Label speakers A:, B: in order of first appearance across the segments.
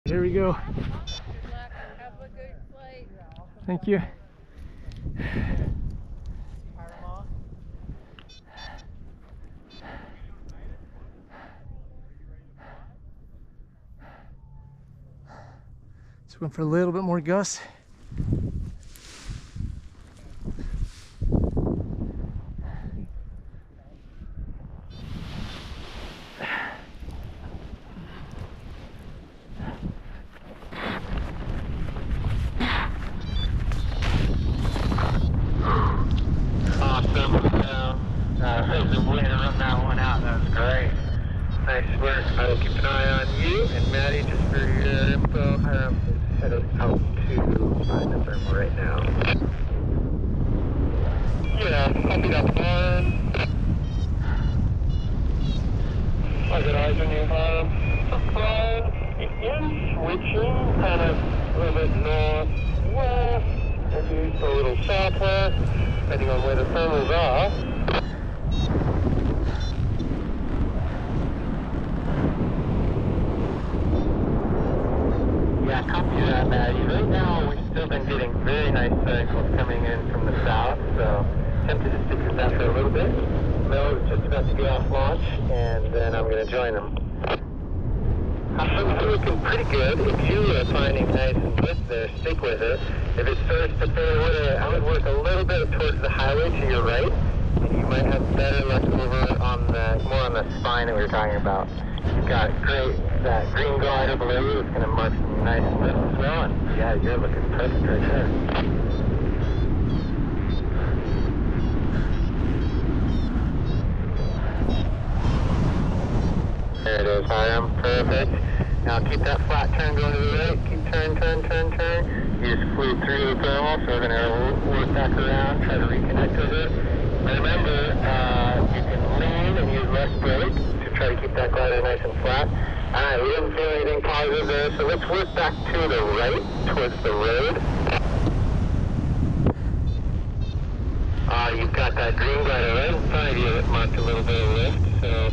A: Here we go.
B: Good luck. Have a good flight.
A: Thank you. Just went for a little bit more Gus.
C: Nice work. I will keep an eye on you and Maddie just for your info. Hiram is headed out to find the thermal right now. Yeah, copy that plan. How's it eyes on you, Hiram? The plan is switching kind of a little bit northwest, maybe a little southwest, depending on where the thermals are. Yeah, copy that, Maddie. Right now, we've still been getting very nice cycles coming in from the south, so tempted to stick with that for a little bit. Mel is just about to get off launch, and then I'm going to join them. I'm looking pretty good. If you are finding nice and good there, stick with it. If it starts to fail away, I would work a little bit towards the highway to your right, and you might have better luck over on the, more on the spine that we were talking about. You've got great, that green glider below you is going to mark some nice lifts as well, and yeah, you're looking perfect right there. There it is, Hiram, perfect. Now keep that flat turn going to the right, keep turn. You just flew through the thermal, so we're going to work back around, try to reconnect with it. And remember, you can lean and use less brake to try to keep that glider nice and flat. Alright, we didn't feel anything positive there, so let's work back to the right, towards the road. You've got that green glider right in front of you that marked a little bit of lift, so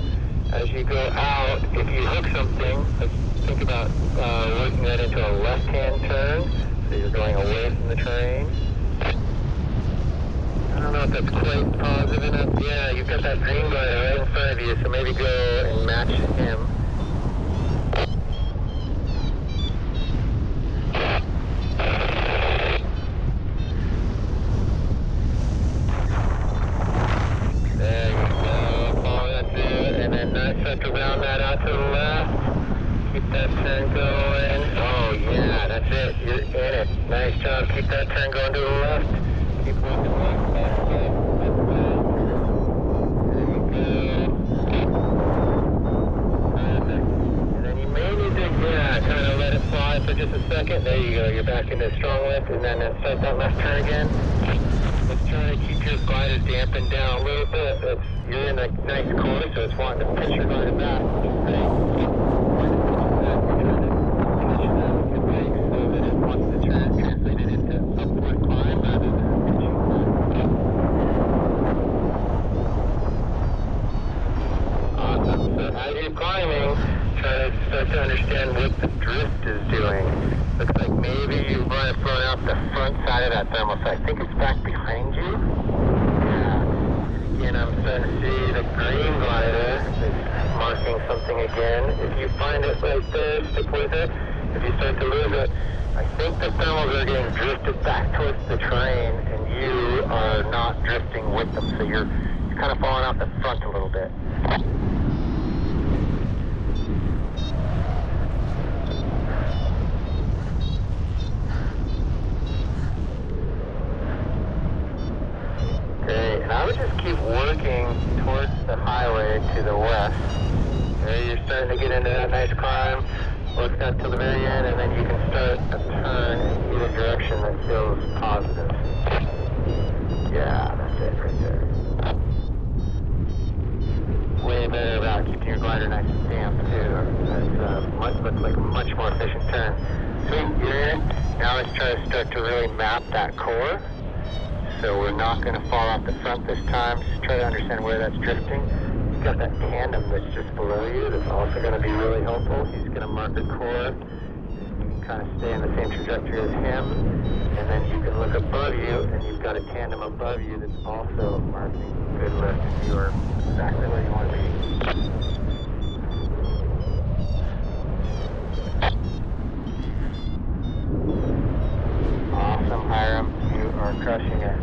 C: as you go out, if you hook something, let's think about working that into a left-hand turn, so you're going away from the terrain. I don't know if that's quite positive enough. Yeah, you've got that green glider right in front of you, so maybe go and match him. There you go, follow that through, and then nice to round that out to the left. Keep that turn going. Oh yeah, that's it, you're in it. Nice job, keep that turn going to the left. Keep working left, left. There you go. Perfect. And then you may need to, kind of let it fly for just a second. There you go, you're back into strong lift, and then start that left turn again. Let's try to keep your glider dampened down a little bit. You're in a nice corner, so it's wanting to pitch your glider back, which is great. Climbing, try to start to understand what the drift is doing. Looks like maybe you might have flown out the front side of that thermal, so I think it's back behind you. Yeah. And again, I'm starting to see the green glider is marking something again. If you find it right there, stick with it. If you start to lose it, I think the thermals are getting drifted back towards the train, and you are not drifting with them, so you're kind of falling off the front a little bit. And I would just keep working towards the highway to the west. There you're starting to get into that nice climb. Work that till the very end, and then you can start a turn in either direction that feels positive. Yeah, that's it right there. Way better about keeping your glider nice and damp too. That's looks like a much more efficient turn. Sweet, you're in it. Now let's try to start to really map that core. So we're not going to fall off the front this time. Just try to understand where that's drifting. You've got that tandem that's just below you that's also going to be really helpful. He's going to mark the core. kind of stay in the same trajectory as him. And then you can look above you, and you've got a tandem above you that's also marking good lift. You are exactly where you want to be. Awesome, Hiram. You are crushing it.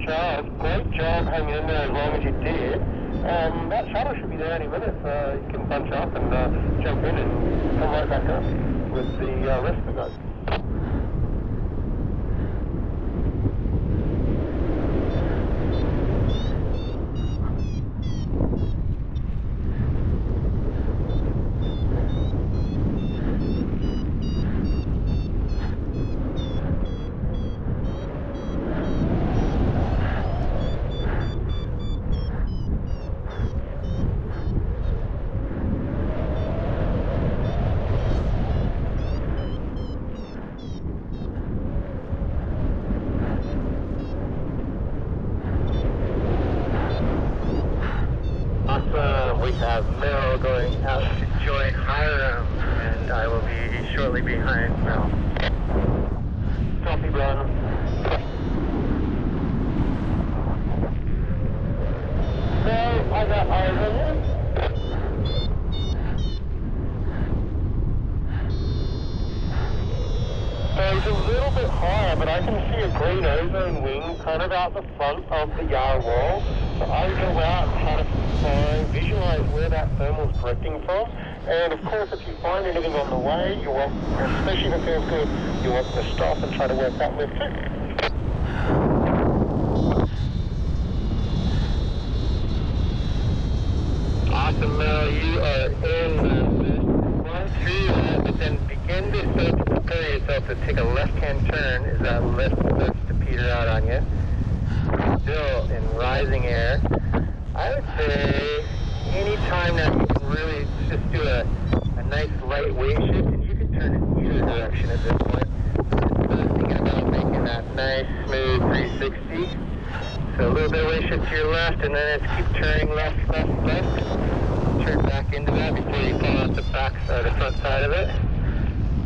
C: Charles, great job hanging in there as long as you did. That shuttle should be there any minute. You can bunch up and jump in and come right back up with the rest of the guys. We have Mel going out to join Hiram, and I will be shortly behind Mel. Copy, Brian. So, I got eyes on you. It's a little bit higher, but I can see a green ozone wing kind of out the front of the yard wall. So I go out and try to visualize where that thermal is drifting from. And of course, if you find anything on the way, you want, especially if it feels good, you want to stop and try to work that lift too. Awesome, Mel. You are in the run through that, but then begin to start to prepare yourself to take a left-hand turn as that lift starts to peter out on you. Still in rising air. I would say any time now you can really just do a nice light weight shift, and you can turn in either direction at this point. Just thinking about making that nice smooth 360. So a little bit of weight shift to your left, and then it's keep turning left, left, left. Turn back into that before you fall out the back side, the front side of it.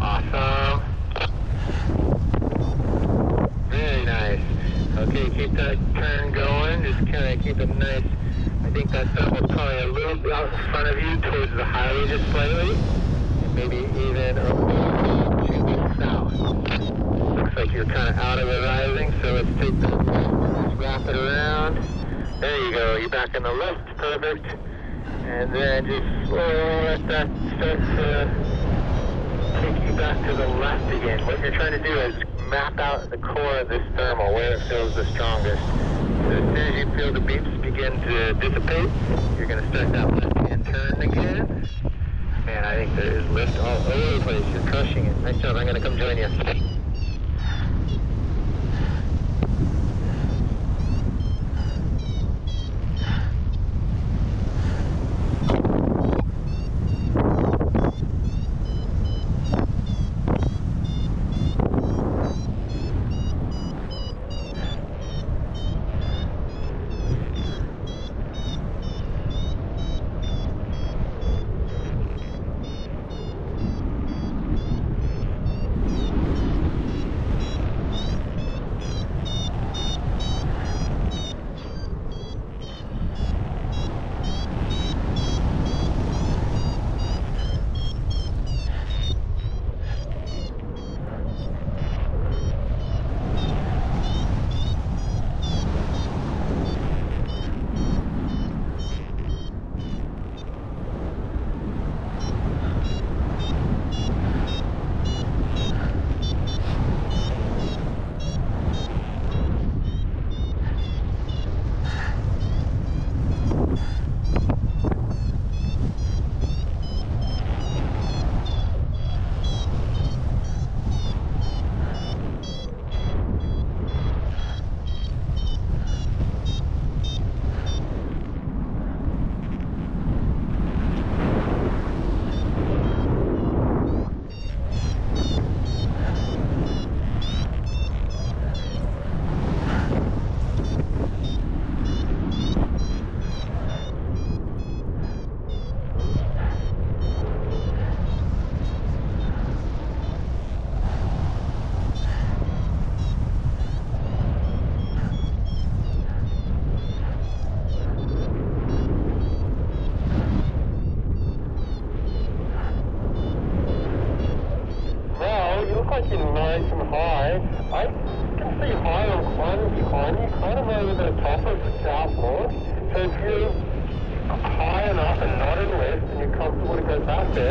C: Awesome. Very nice. Okay, keep that turn going. Just kind of keep it nice. I think that thermal's probably a little bit out in front of you towards the highway just slightly. And maybe even a little to the south. Looks like you're kind of out of the rising, so let's take that left, let's wrap it around. There you go, you're back in the left, perfect. And then just slowly let that start to take you back to the left again. What you're trying to do is map out the core of this thermal, where it feels the strongest. So as soon as you feel the beeps begin to dissipate, you're going to start that left-hand turn again. Man, I think there is lift all over the place. You're crushing it. Nice job. I'm going to come join you. one, you're kind of over the top of the South Launch. So if you're high enough and not in lift and you're comfortable to go back there,